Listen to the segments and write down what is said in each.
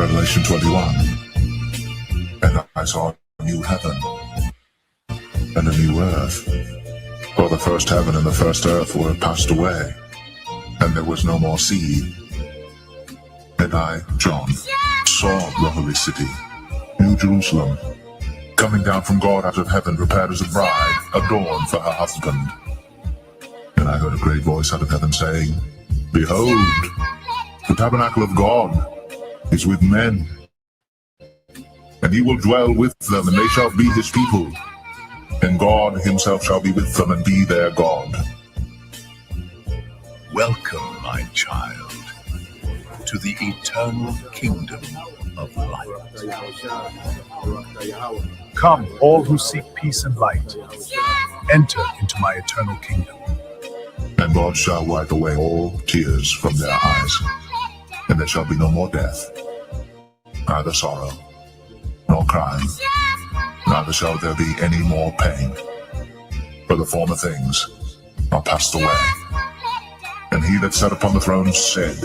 Revelation 21. And I saw a new heaven and a new earth. For the first heaven and the first earth were passed away, and there was no more sea. And I, John, saw the holy city, New Jerusalem, coming down from God out of heaven, prepared as a bride, adorned for her husband. And I heard a great voice out of heaven saying, Behold, the tabernacle of God is with men, and he will dwell with them, and they shall be his people, and God himself shall be with them and be their God. Welcome, my child, to the eternal kingdom of light. Come, all who seek peace and light, enter into my eternal kingdom. And God shall wipe away all tears from their eyes, and there shall be no more death, neither sorrow, nor crying, neither shall there be any more pain, for the former things are passed away. And he that sat upon the throne said,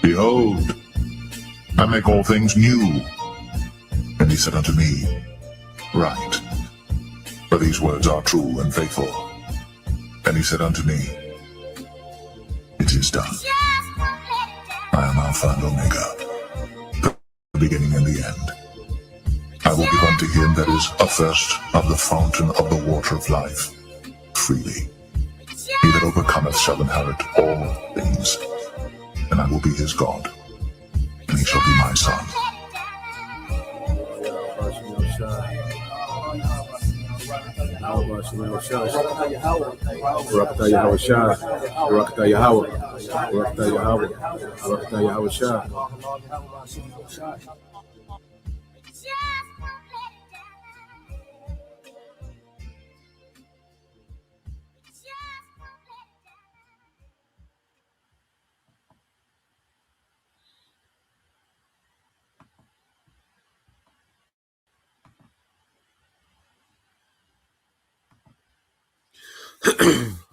Behold, I make all things new. And he said unto me, Write, for these words are true and faithful. And he said unto me, It is done. I am Alpha and Omega, the beginning and the end. I will give unto him that is athirst of the fountain of the water of life freely. He that overcometh shall inherit all things, and I will be his God, and he shall be my son.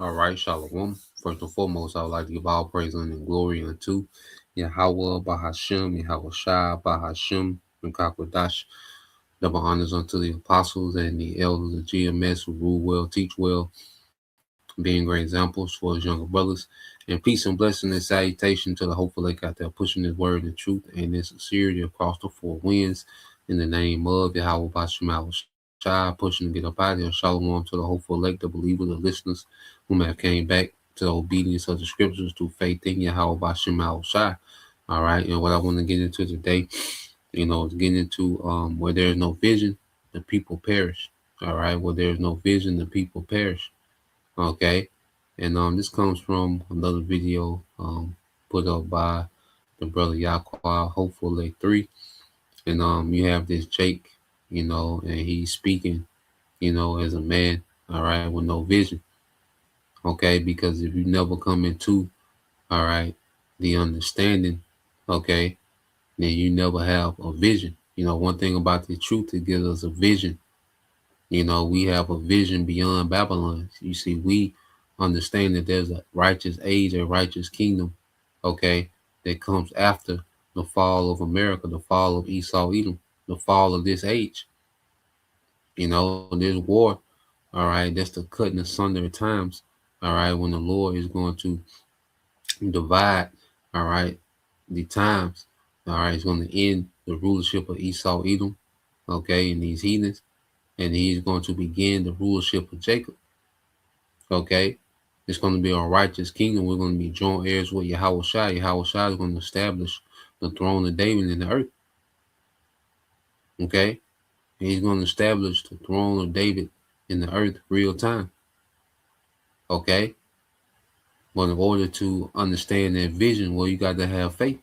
All right, Shalom. First and foremost, I would like to give all praise and glory unto Yahweh, Bahashem, Yahweh Shai, Bahashem, and Kakwadash. Double honors unto the apostles and the elders of GMS who rule well, teach well, being great examples for his younger brothers. And peace and blessing and salutation to the hopeful lake out there pushing his word and truth and in sincerity across the four winds. In the name of Yahweh, Bahashem, Yahweh Shai, pushing to get up out of here. Shalom to the hopeful elect, the believers, the listeners whom have came back to the obedience of the scriptures through faith in Yahweh Bashem Yahweh Shai. All right, and what I want to get into today, is getting into where there is no vision, the people perish. All right, where there is no vision, the people perish. Okay, and this comes from another video put up by the brother Yaqua, Hopeful Lake 3, and you have this Jake, and he's speaking, as a man, all right, with no vision. Okay, because if you never come into, all right, the understanding, okay, then you never have a vision. One thing about the truth, it gives us a vision. We have a vision beyond Babylon. You see, we understand that there's a righteous age, a righteous kingdom, okay, that comes after the fall of America, the fall of Esau, Edom, the fall of this age. There's war, all right, that's the cutting asunder of times. All right, when the Lord is going to divide, all right, the times, all right, he's going to end the rulership of Esau, Edom, okay, and these heathens, and he's going to begin the rulership of Jacob, okay. It's going to be a righteous kingdom. We're going to be joint heirs with Yahweh Shai. Yahweh Shai is going to establish the throne of David in the earth, okay. And he's going to establish the throne of David in the earth real time. Okay. But in order to understand that vision, well, you got to have faith.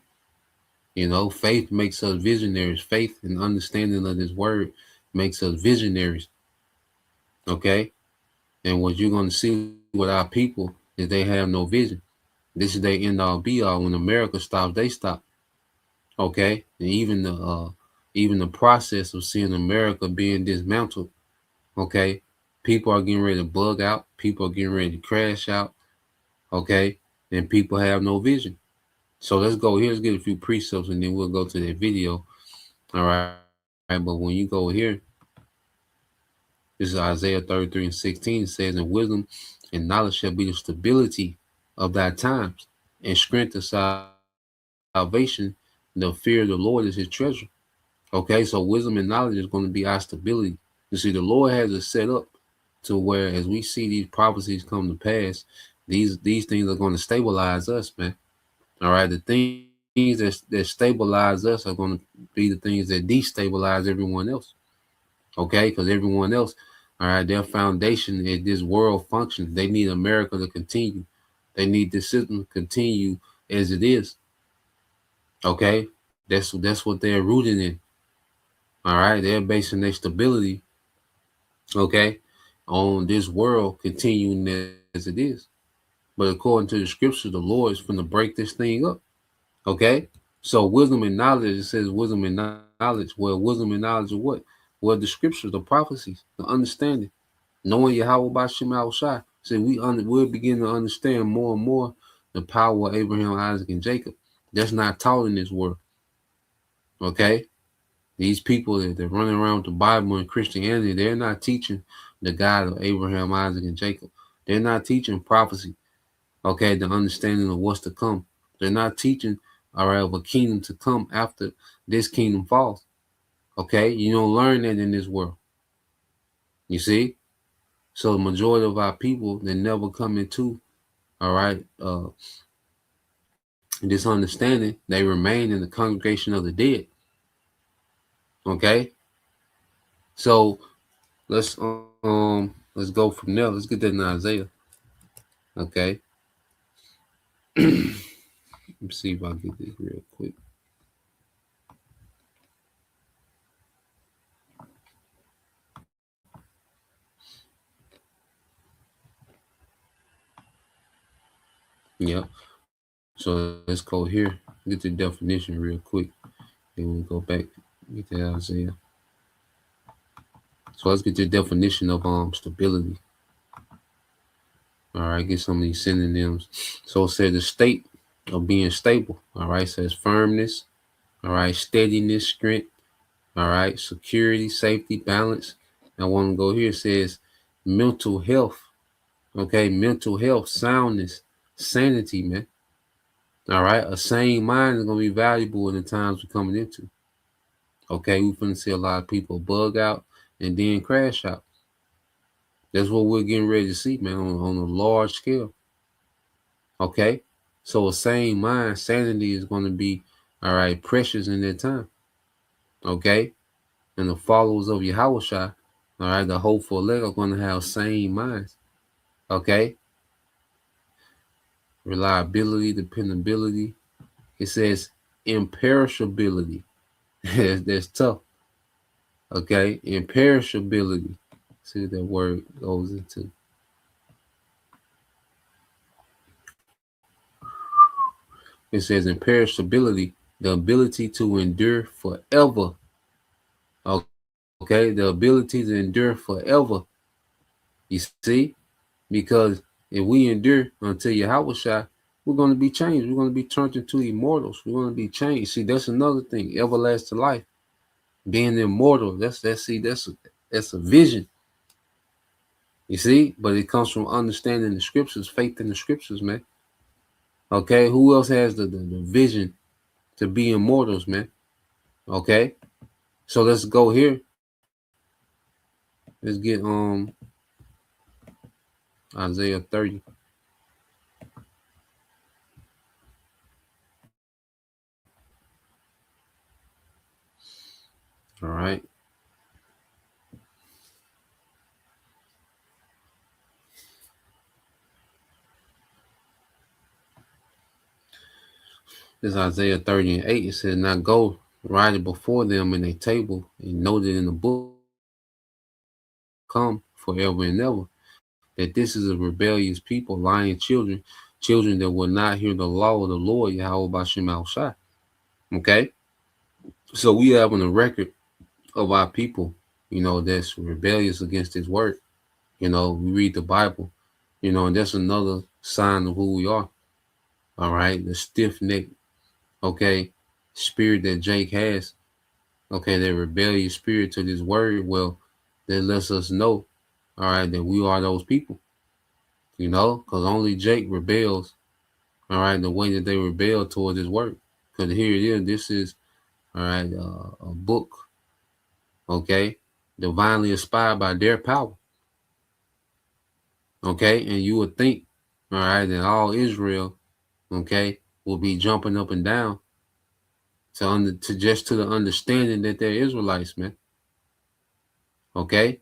Faith makes us visionaries. Faith and understanding of this word makes us visionaries. Okay. And what you're going to see with our people is they have no vision. This is their end all be all. When America stops, they stop. Okay. And even the process of seeing America being dismantled, okay, people are getting ready to bug out. People are getting ready to crash out. Okay. And people have no vision. So let's go here. Let's get a few precepts, and then we'll go to that video. All right. But when you go here, this is Isaiah 33:16. It says, "And wisdom and knowledge shall be the stability of thy times, and strength of salvation. The fear of the Lord is his treasure." Okay, so wisdom and knowledge is going to be our stability. You see, the Lord has it set up to where, as we see these prophecies come to pass, these things are going to stabilize us, man. All right, the things that stabilize us are going to be the things that destabilize everyone else. Okay, because everyone else, all right, their foundation is this world functions. They need America to continue. They need the system to continue as it is. Okay, that's what they're rooted in. All right, they're basing their stability, okay, on this world continuing as it is. But according to the scripture, the Lord is going to break this thing up. Okay, so wisdom and knowledge. It says wisdom and knowledge. Well, wisdom and knowledge of what? Well, the scriptures, the prophecies, the understanding, knowing Yahweh by Shema Shai. So we'll begin to understand more and more the power of Abraham, Isaac, and Jacob. That's not taught in this world. Okay, these people that they're running around with the Bible and Christianity, they're not teaching the God of Abraham, Isaac, and Jacob. They're not teaching prophecy. Okay, the understanding of what's to come. They're not teaching, all right, of a kingdom to come after this kingdom falls. Okay, you don't learn that in this world. You see? So the majority of our people, they never come into, all right, this understanding, they remain in the congregation of the dead. Okay? So let's go from there. Let's get that in Isaiah. Okay. Let me see if I get this real quick. Yep. So let's go here. Get the definition real quick. Then we'll go back. Get to Isaiah. So let's get the definition of stability. All right, get some of these synonyms. So it says the state of being stable. All right, says firmness. All right, steadiness, strength. All right, security, safety, balance. I want to go here. It says mental health. Okay, mental health, soundness, sanity, man. All right, a sane mind is going to be valuable in the times we're coming into. Okay, we're going to see a lot of people bug out and then crash out. That's what we're getting ready to see, man, on a large scale. Okay, so a sane mind, sanity is going to be, all right, precious in that time. Okay, and the followers of Yahushua, all right, the hopeful elect are going to have sane minds. Okay, reliability, dependability. It says imperishability. That's tough. Okay, imperishability. See what that word goes into. It says imperishability, the ability to endure forever. Okay, the ability to endure forever. You see, because if we endure until Yahushua, we're going to be changed. We're going to be turned into immortals. We're going to be changed. See, that's another thing. Everlasting life, being immortal. That's a vision. You see, but it comes from understanding the scriptures, faith in the scriptures, man. Okay, who else has the vision to be immortals, man? Okay, so let's go here. Let's get Isaiah 30. All right. This is Isaiah 30 and 8. It says, "Now go, write it before them in a table, and note it in the book, come forever and ever, that this is a rebellious people, lying children, children that will not hear the law of the Lord, Yahweh Bashem Al Shai." Okay? So we have on the record of our people, that's rebellious against his word. We read the Bible, and that's another sign of who we are. All right, the stiff neck, okay, spirit that Jake has, okay, that rebellious spirit to this word, well, that lets us know, all right, that we are those people, you know, because only Jake rebels, all right, the way that they rebel toward his word. Because here it is, this is, all right, a book, okay, divinely inspired by their power, okay, and you would think, all right, that all Israel, okay, will be jumping up and down to just to the understanding that they're Israelites, man, okay,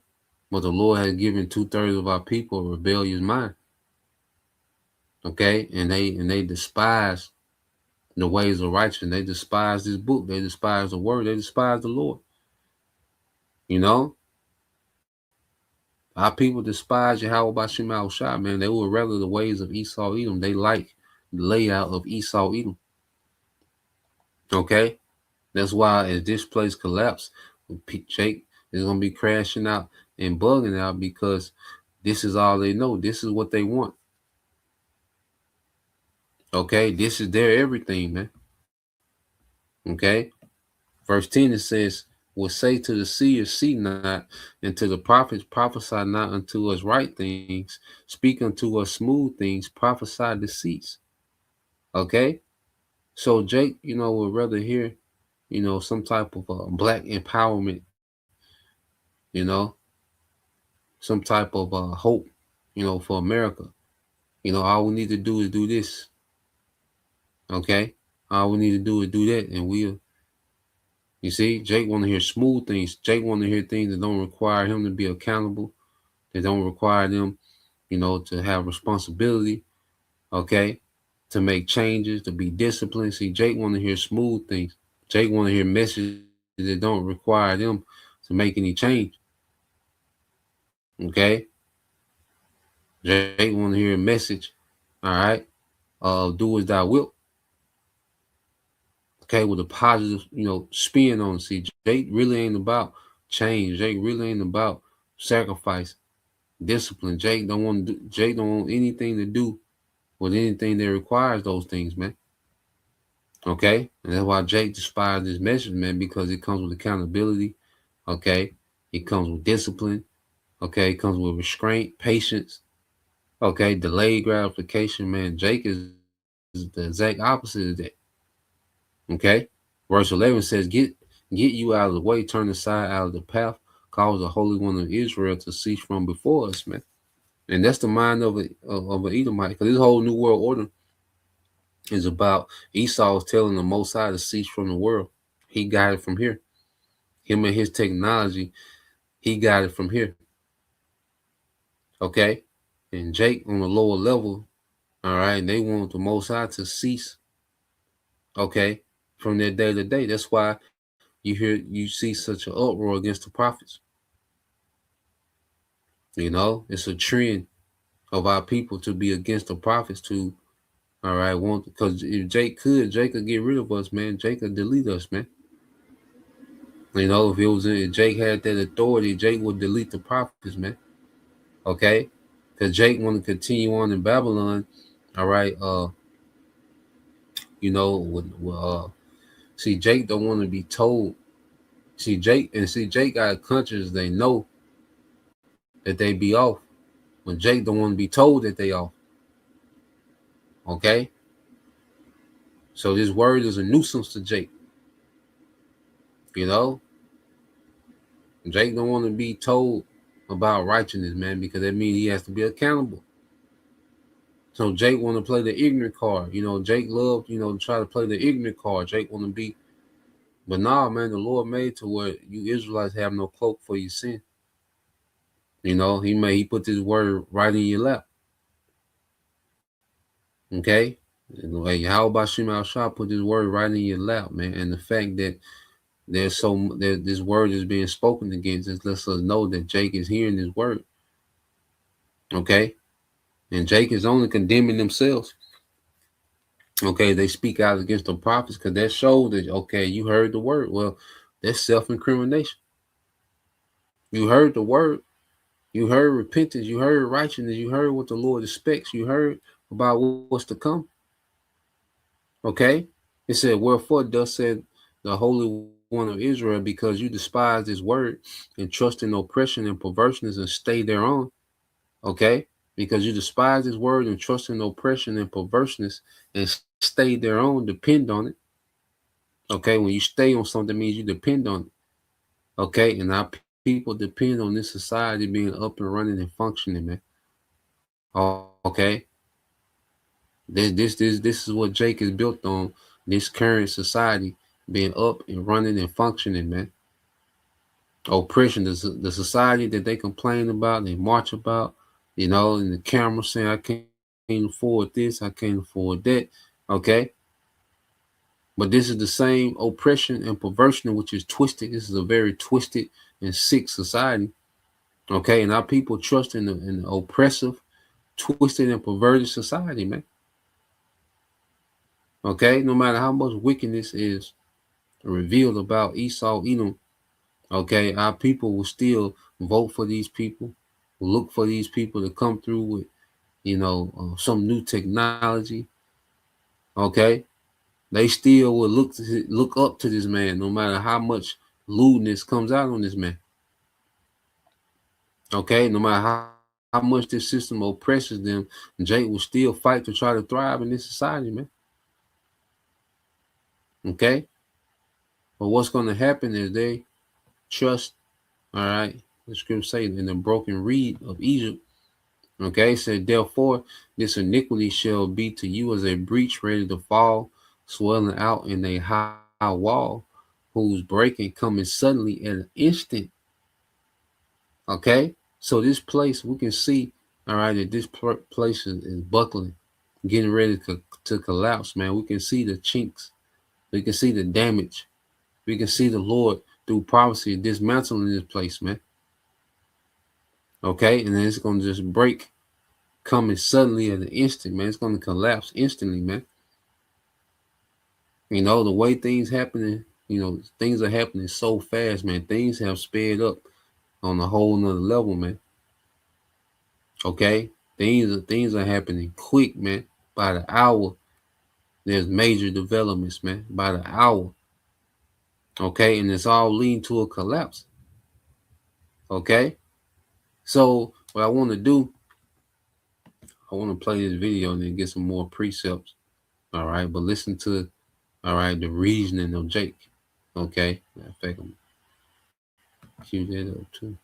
but the Lord has given 2/3 of our people a rebellious mind, okay, and they despise the ways of righteousness. They despise this book. They despise the word. They despise the Lord. You know, our people despise Yahweh Bashim Al Shah, man. They would rather the ways of Esau Edom. They like the layout of Esau Edom. Okay? That's why as this place collapse, Jake is going to be crashing out and bugging out because this is all they know. This is what they want. Okay? This is their everything, man. Okay? Verse 10, it says, will say to the seers, see not, and to the prophets, prophesy not unto us right things, speak unto us smooth things, prophesy deceits. Okay? So Jake, you know, would rather hear, you know, some type of black empowerment, you know, some type of hope, you know, for America. You know, all we need to do is do this. Okay? All we need to do is do that, and we'll. You see, Jake want to hear smooth things. Jake want to hear things that don't require him to be accountable. They don't require them, you know, to have responsibility, okay, to make changes, to be disciplined. See, Jake want to hear smooth things. Jake want to hear messages that don't require them to make any change, okay? Jake want to hear a message, all right, do as thou wilt, okay, with a positive, you know, spin on it. See, Jake really ain't about change. Jake really ain't about sacrifice, discipline. Jake don't want anything to do with anything that requires those things, man. Okay? And that's why Jake despises this message, man, because it comes with accountability. Okay? It comes with discipline. Okay? It comes with restraint, patience. Okay? Delayed gratification, man. Jake is the exact opposite of that. Okay? Verse 11 says, Get you out of the way, turn aside out of the path, cause the Holy One of Israel to cease from before us, man. And that's the mind of an Edomite, because this whole New World Order is about Esau telling the Most High to cease from the world. He got it from here. Him and his technology, he got it from here. Okay? And Jake on the lower level, all right, they want the Most High to cease, okay, from their day to day. That's why you see such an uproar against the prophets. You know, it's a trend of our people to be against the prophets, to, all right, because if Jake could get rid of us, man. Jake could delete us, man. You know, if Jake had that authority, Jake would delete the prophets, man. Okay? Because Jake want to continue on in Babylon, all right, you know, see, Jake don't want to be told. See, Jake got conscience, they know that they be off. When Jake don't want to be told that they off. Okay? So this word is a nuisance to Jake. You know? Jake don't want to be told about righteousness, man, because that means he has to be accountable. So Jake want to play the ignorant card. You know, Jake loved, you know, to try to play the ignorant card. Jake want to be, but nah, man, the Lord made to where you Israelites have no cloak for your sin. You know, he put this word right in your lap. Okay? Like, how about Shema Shah put this word right in your lap, man? And the fact that this word is being spoken against, it lets us know that Jake is hearing this word. Okay? And Jake is only condemning themselves. Okay, they speak out against the prophets because that shows that, okay, you heard the word. Well, that's self-incrimination. You heard the word. You heard repentance. You heard righteousness. You heard what the Lord expects. You heard about what's to come. Okay? It said, "Wherefore thus said the Holy One of Israel, because you despise His word and trust in oppression and perverseness and stay thereon." Okay, because you despise His word and trust in oppression and perverseness and stay thereon, depend on it. Okay, when you stay on something, means you depend on it. Okay, and our people depend on this society being up and running and functioning, man. Okay, this is what Jake is built on. This current society being up and running and functioning, man. Oppression, the society that they complain about, they march about, and the camera saying, "I can't afford this, I can't afford that." Okay, but this is the same oppression and perversion, which is twisted. This is a very twisted and sick society. Okay, and our people trust in the oppressive, twisted, and perverted society, man. Okay, no matter how much wickedness is revealed about Esau, Edom, okay, our people will still vote for these people, will look for these people to come through with, some new technology. Okay, they still will look up to this man, no matter how much lewdness comes out on this man. Okay, no matter how much this system oppresses them, Jake will still fight to try to thrive in this society, man. Okay, but what's going to happen is they trust. All right, the scripture say in the broken reed of Egypt. Okay, it said, "Therefore, this iniquity shall be to you as a breach ready to fall, swelling out in a high wall, whose breaking coming suddenly at an instant." Okay, so this place we can see, all right, that this place is buckling, getting ready to collapse, man. We can see the chinks, we can see the damage, we can see the Lord through prophecy dismantling this place, man. Okay, and then it's gonna just break, coming suddenly at an instant, man. It's gonna collapse instantly, man. The way things happening, things are happening so fast, man. Things have sped up on a whole nother level, man. Okay, things are happening quick, man. By the hour, there's major developments, man. By the hour, okay, and it's all leading to a collapse. Okay, so what I want to do, I want to play this video and then get some more precepts. All right, but listen to, all right, the reasoning of Jake. Okay, matter of fact, I'm cue that up too.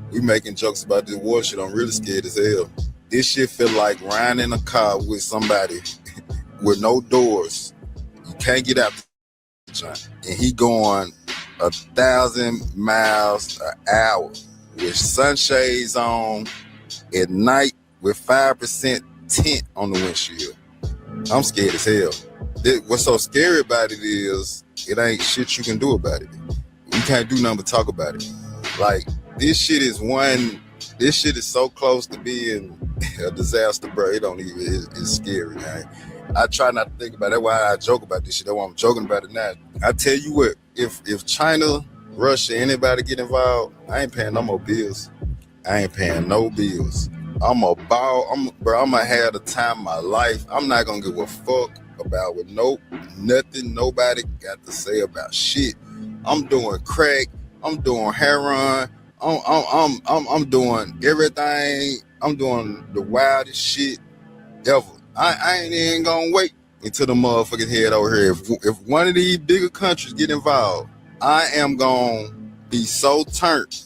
We making jokes about this war shit. I'm really scared as hell. This shit feel like riding in a car with somebody with no doors. You can't get out the joint. And he going 1,000 miles an hour with sunshades on at night with 5% tint on the windshield. I'm scared as hell. What's so scary about it is it ain't shit you can do about it. You can't do nothing but talk about it. Like, this shit is so close to being a disaster, bro. It don't even, it's scary, man. I try not to think about it. That's why I joke about this shit. That's why I'm joking about it now. I tell you what, if China, Russia, anybody get involved, I ain't paying no more bills. I ain't paying no bills. I'm a ball. I'm gonna have the time of my life. I'm not gonna give a fuck about what nothing nobody got to say about shit. I'm doing crack. I'm doing heroin. I'm doing everything. I'm doing the wildest shit ever. I ain't even gonna wait until the motherfuckers head over here. If one of these bigger countries get involved, I am gonna be so turned.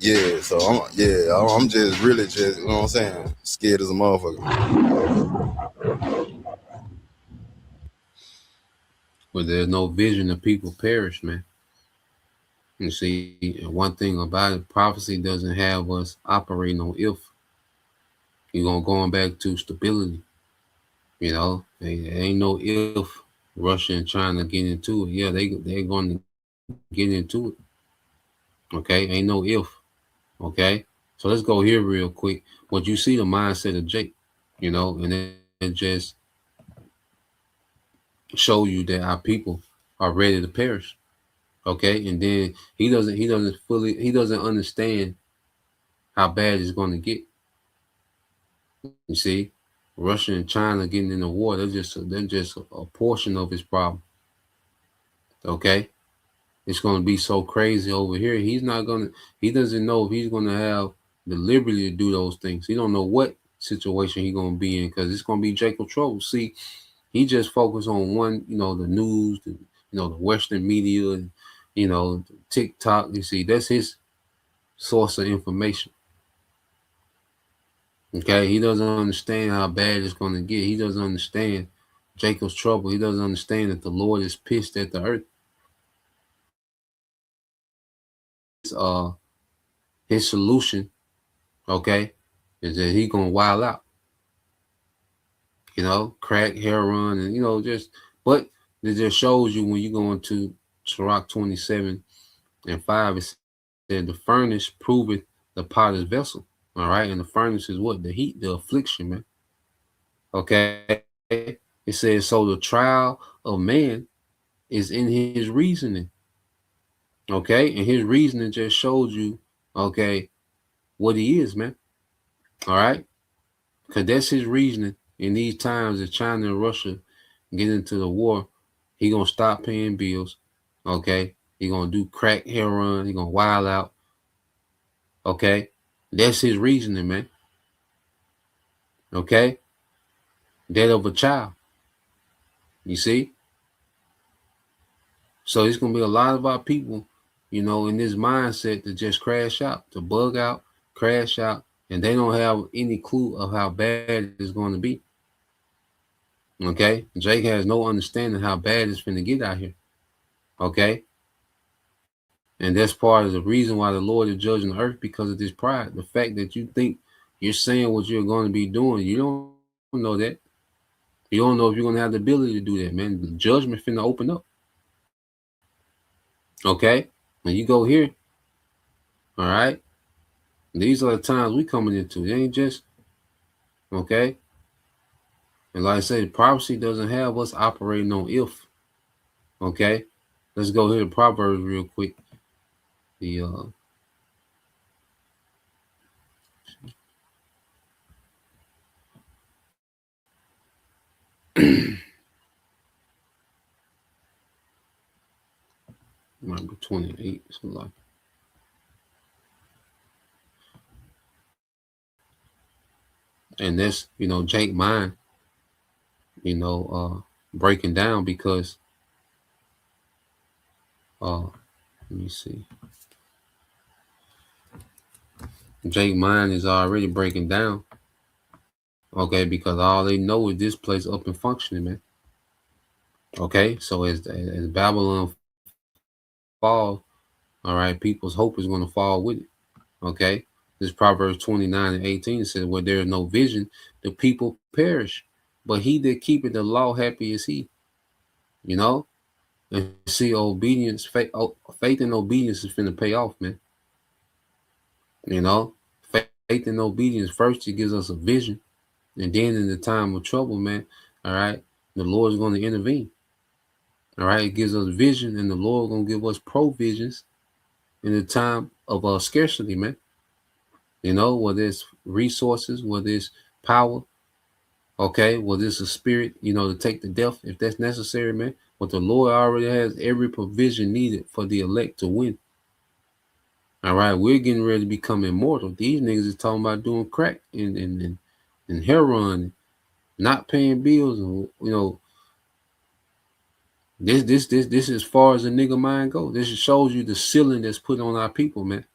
Yeah, so I'm just really just, you know what I'm saying, scared as a motherfucker. Where there's no vision, the people perish, man. You see, one thing about it, prophecy doesn't have us operating on if. You're going back to stability. You know, there ain't no if Russia and China get into it. Yeah, they're going to get into it. Okay, ain't no if. Okay, so let's go here real quick. What you see the mindset of Jake, you know, and it just show you that our people are ready to perish. Okay, and then he doesn't understand how bad it's going to get. You see, Russia and China getting in the war, they're just a portion of his problem. Okay, it's going to be so crazy over here. He doesn't know if he's going to have the liberty to do those things. He don't know what situation he's going to be in because it's going to be Jacob trouble. See, he just focused on one, the news, the Western media, and, TikTok. You see, that's his source of information. Okay, he doesn't understand how bad it's going to get. He doesn't understand Jacob's trouble. He doesn't understand that the Lord is pissed at the earth. Uh, his solution, okay, is that he gonna wild out. Crack, heroin, and but it just shows you when you go into Sirach 27:5, it said the furnace proveth the potter's vessel. All right, and the furnace is what? The heat, the affliction, man. Okay, it says so the trial of man is in his reasoning. Okay, and his reasoning just shows you, okay, what he is, man. All right, because that's his reasoning. In these times, if China and Russia get into the war, he gonna stop paying bills. Okay, he gonna do crack, heroin. He gonna wild out. Okay, that's his reasoning, man. Okay, death of a child. You see, so it's gonna be a lot of our people, in this mindset to just crash out, to bug out, crash out, and they don't have any clue of how bad it's going to be. Okay, Jake has no understanding how bad it's going to get out here. Okay, and that's part of the reason why the Lord is judging the earth, because of this pride. The fact that you think you're saying what you're going to be doing, you don't know that. You don't know if you're going to have the ability to do that, man. The judgment finna open up. Okay, when you go here, all right, these are the times we coming into. It ain't just, okay. And like I said, prophecy doesn't have us operating on if. Okay, let's go here to Proverbs real quick. The number 28. So like, and that's Jake mind, breaking down because let me see. Jake mind is already breaking down. Okay, because all they know is this place up and functioning, man. Okay, so as Babylon falls, all right, people's hope is going to fall with it. Okay, this Proverbs 29:18 says, "Where there is no vision, the people perish, but he that keepeth the law, happy is he." And see, obedience, faith and obedience is finna pay off, man. Faith and obedience. First, it gives us a vision, and then in the time of trouble, man, all right, the Lord is going to intervene. All right, it gives us vision, and the Lord going to give us provisions in the time of scarcity, man. Whether it's resources, whether it's power, okay, whether it's a spirit, to take the death if that's necessary, man. But the Lord already has every provision needed for the elect to win. All right, we're getting ready to become immortal. These niggas is talking about doing crack and heroin, not paying bills, and this is as far as a nigga mind goes. This shows you the ceiling that's put on our people, man.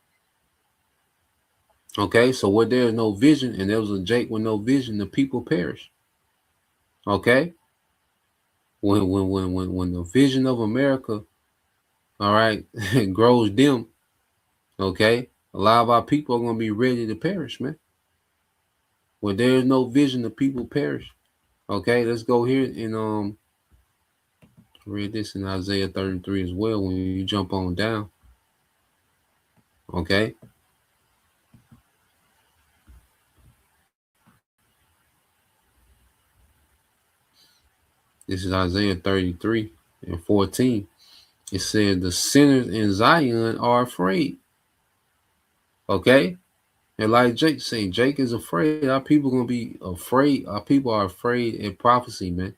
Okay, so where there is no vision, and there was a Jake with no vision, the people perish. Okay, when the vision of America, all right, grows dim, okay, a lot of our people are gonna be ready to perish, man. Where there is no vision, the people perish. Okay, let's go here and read this in Isaiah 33 as well when you jump on down. Okay. This is Isaiah 33 and 14. It says, the sinners in Zion are afraid. Okay? And like Jake said, Jake is afraid. Our people gonna be afraid. Our people are afraid in prophecy, man.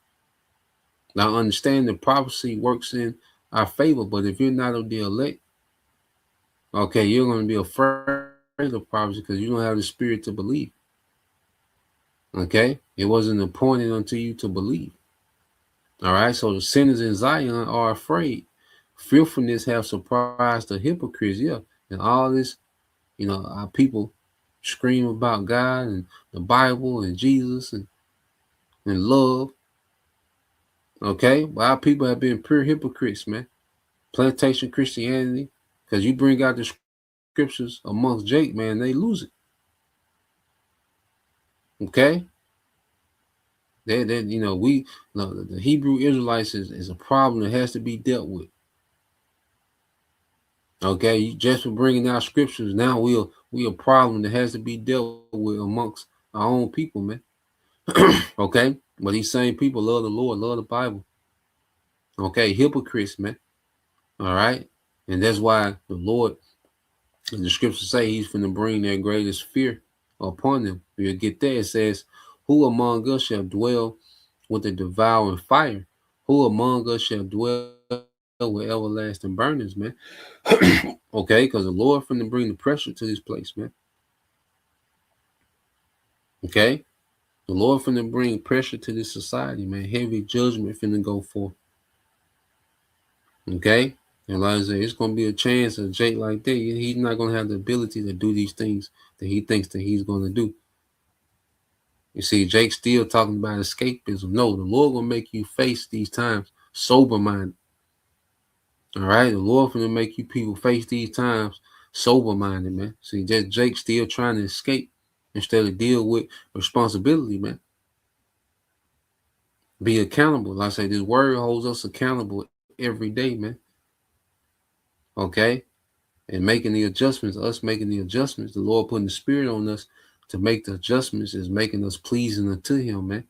Now understand that prophecy works in our favor, but if you're not of the elect, okay, you're gonna be afraid of prophecy because you don't have the spirit to believe. Okay? It wasn't appointed unto you to believe. All right, so the sinners in Zion are afraid. Fearfulness have surprised the hypocrites, yeah. And all this, our people scream about God and the Bible and Jesus and love. Okay, but our people have been pure hypocrites, man. Plantation Christianity, because you bring out the scriptures amongst Jake, man, they lose it. Okay, the Hebrew Israelites is a problem that has to be dealt with. Okay, just for bringing out scriptures, now we a problem that has to be dealt with amongst our own people, man. Okay, but these same people love the Lord, love the Bible. Okay, hypocrites, man. All right, and that's why the Lord, and the scriptures say, He's finna bring their greatest fear upon them. You'll get there. It says, "Who among us shall dwell with the devouring fire? Who among us shall dwell with everlasting burnings, man?" Okay, because the Lord finna bring the pressure to this place, man. Okay, the Lord finna bring pressure to this society, man. Heavy judgment finna go forth. Okay, and like I said, it's gonna be a chance of Jake like that. He's not gonna have the ability to do these things that he thinks that he's gonna do. You see, Jake's still talking about escapism. No, the Lord gonna make you face these times sober-minded. All right, the Lord gonna make you people face these times sober-minded, man. See, just Jake still trying to escape instead of deal with responsibility, man. Be accountable. Like I say, this word holds us accountable every day, man. Okay, and making the adjustments, us making the adjustments, the Lord putting the Spirit on us to make the adjustments is making us pleasing unto Him, man.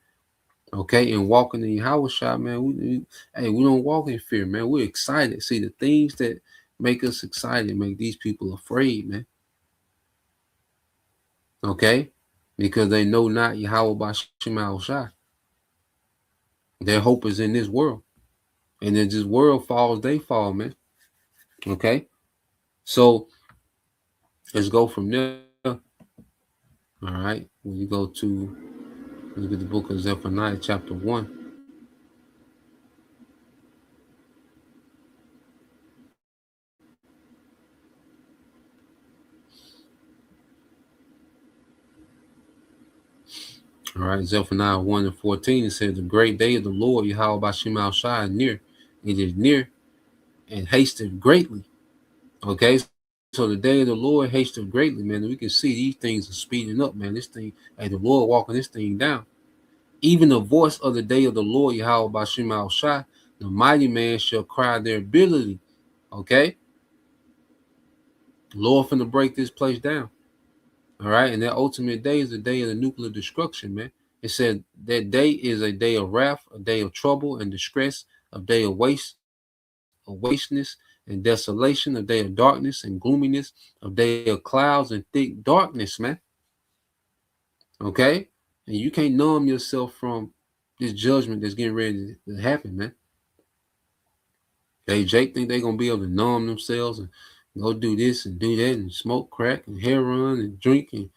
Okay, and walking in Yahweh shot, man. We don't walk in fear, man. We're excited. See, the things that make us excited make these people afraid, man. Okay, because they know not Yahweh by Shema Shai. Their hope is in this world, and if this world falls, they fall, man. Okay, so let's go from there. All right, when you go to look at the book of Zephaniah, chapter 1. All right, Zephaniah 1 and 14, it says, the great day of the Lord, Yahweh by Shema Shai, is near. It is near and hasted greatly. Okay, so the day of the Lord hasted greatly, man. We can see these things are speeding up, man. This thing, hey, the Lord walking this thing down. Even the voice of the day of the Lord, Yahweh by Shema Shai, the mighty man shall cry their ability. Okay, the Lord finna break this place down. All right, and that ultimate day is the day of the nuclear destruction, man. It said that day is a day of wrath, a day of trouble and distress, a day of waste, of wasteness and desolation, a day of darkness and gloominess, a day of clouds and thick darkness, man. Okay? And you can't numb yourself from this judgment that's getting ready to happen, man. Okay, Jake think they're gonna be able to numb themselves and go do this and do that and smoke crack and heroin and drink and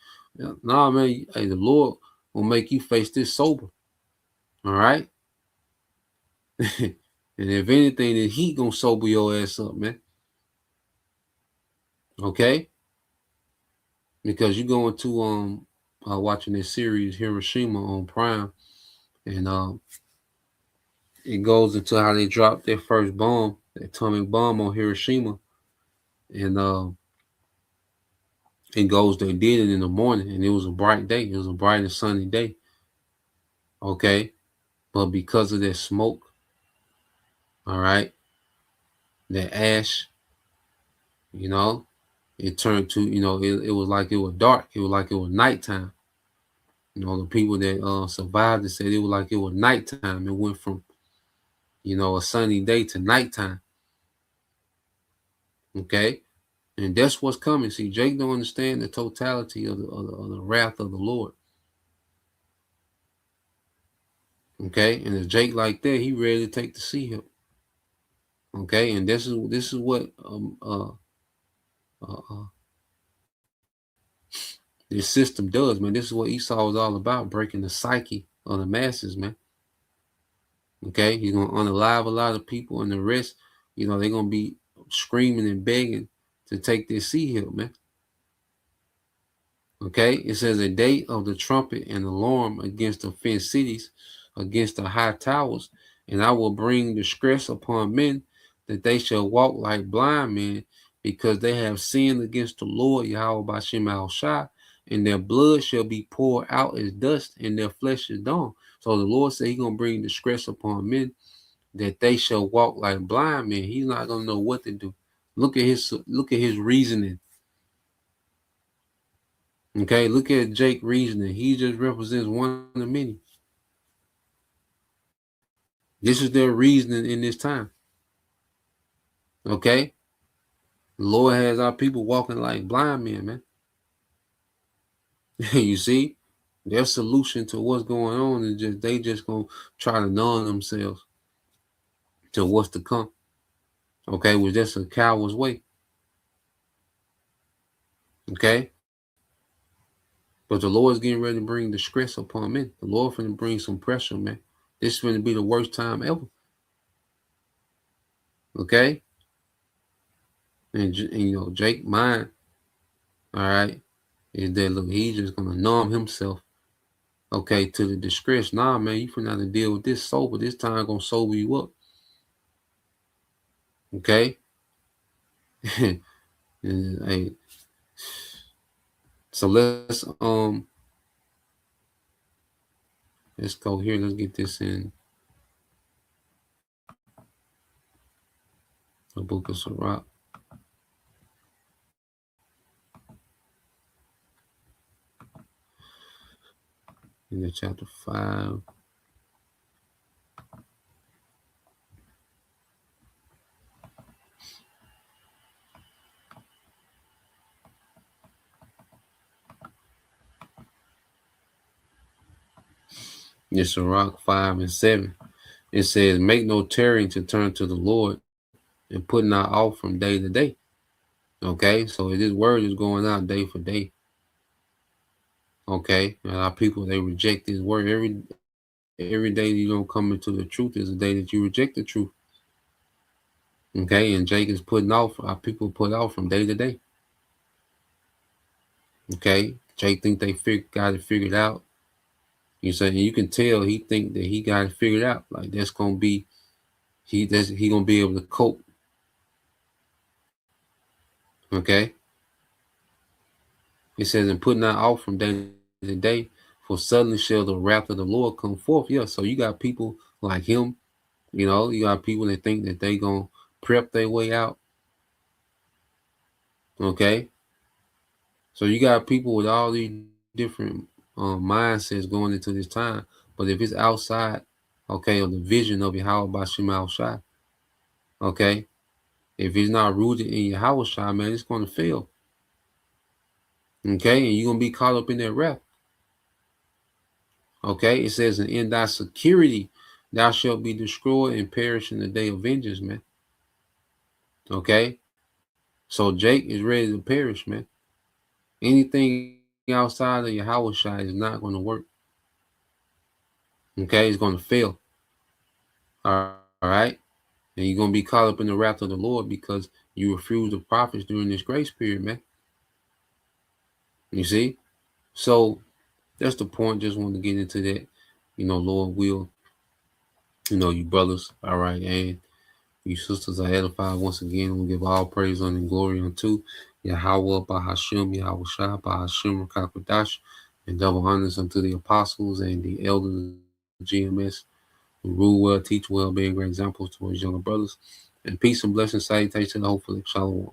nah, man. Hey, the Lord will make you face this sober. All right. And if anything, then He gonna sober your ass up, man. Okay. Because you going to watching this series Hiroshima on Prime, and it goes into how they dropped their first bomb, the atomic bomb on Hiroshima, and it goes they did it in the morning, and it was a bright day. It was a bright and sunny day. Okay, But because of that smoke, all right, that ash, it turned to, it was like it was dark. It was like it was nighttime. The people that survived it said it was like it was nighttime. It went from, a sunny day to nighttime. Okay? And that's what's coming. See, Jake don't understand the totality of the wrath of the Lord. Okay? And if Jake like that, he ready to take the sea hip. Okay? And this is what this system does, man. This is what Esau is all about, breaking the psyche of the masses, man. Okay? He's going to unalive a lot of people, and the rest, they're going to be screaming and begging to take this sea hip, man. Okay? It says a day of the trumpet and alarm against the fenced cities, against the high towers, and I will bring distress upon men, that they shall walk like blind men, because they have sinned against the Lord Yahweh Bashem Al-Shai, and their blood shall be poured out as dust, and their flesh is dung. So the Lord said he's going to bring distress upon men, that they shall walk like blind men. He's not going to know what to do. Look at his reasoning. Okay, look at Jake reasoning. He just represents one of many. This is their reasoning in this time. Okay? The Lord has our people walking like blind men, man. You see? Their solution to what's going on is they just gonna try to numb themselves to what's to come. Okay, which that's a coward's way. Okay? But the Lord's getting ready to bring distress upon men. The Lord finna bring some pressure, man. This is finna be the worst time ever. Okay? And Jake mind, all right, is that look, he's just gonna numb himself, okay, to the distress. Nah, man, you finna have to deal with this sober. This time gonna sober you up. Okay? Hey, so let's go here. Let's get this in the book of Sirach. In the chapter 5. It's Sirach 5 and 7. It says, make no tarrying to turn to the Lord, and put not off from day to day. Okay, so this word is going out day for day. Okay, and our people, they reject this word. Every day you don't come into the truth is a day that you reject the truth. Okay, and Jake is putting off, our people put off from day to day. Okay, Jake think they got it figured out. You say, and you can tell he think that he got it figured out. Like that's gonna be, he gonna be able to cope. Okay. It says, and put not off from day to day, for suddenly shall the wrath of the Lord come forth. Yeah, so you got people like him, you got people that think that they gonna prep their way out. Okay. So you got people with all these different mindsets going into this time. But if it's outside, okay, of the vision of Yahweh Bashem Al-Shai, okay, if it's not rooted in Yahweh Shai, man, it's going to fail. Okay, and you're going to be caught up in that wrath. Okay, it says, and in thy security thou shalt be destroyed and perish in the day of vengeance, man. Okay, so Jake is ready to perish, man. Anything outside of Yahweh Shai is not going to work. Okay, it's going to fail. All right, and you're going to be caught up in the wrath of the Lord because you refuse the prophets during this grace period, man. You see? So that's the point. Just wanted to get into that. Lord will, you brothers, all right, and you sisters are edified once again. We'll give all praise and glory unto Yahweh Bahashem, Yahweh Shai, Bahashem Rakakwadash, and double honors unto the apostles and the elders of GMS. who rule well, teach well, being great examples towards younger brothers. And peace and blessings, salutations, hopefully, shalom.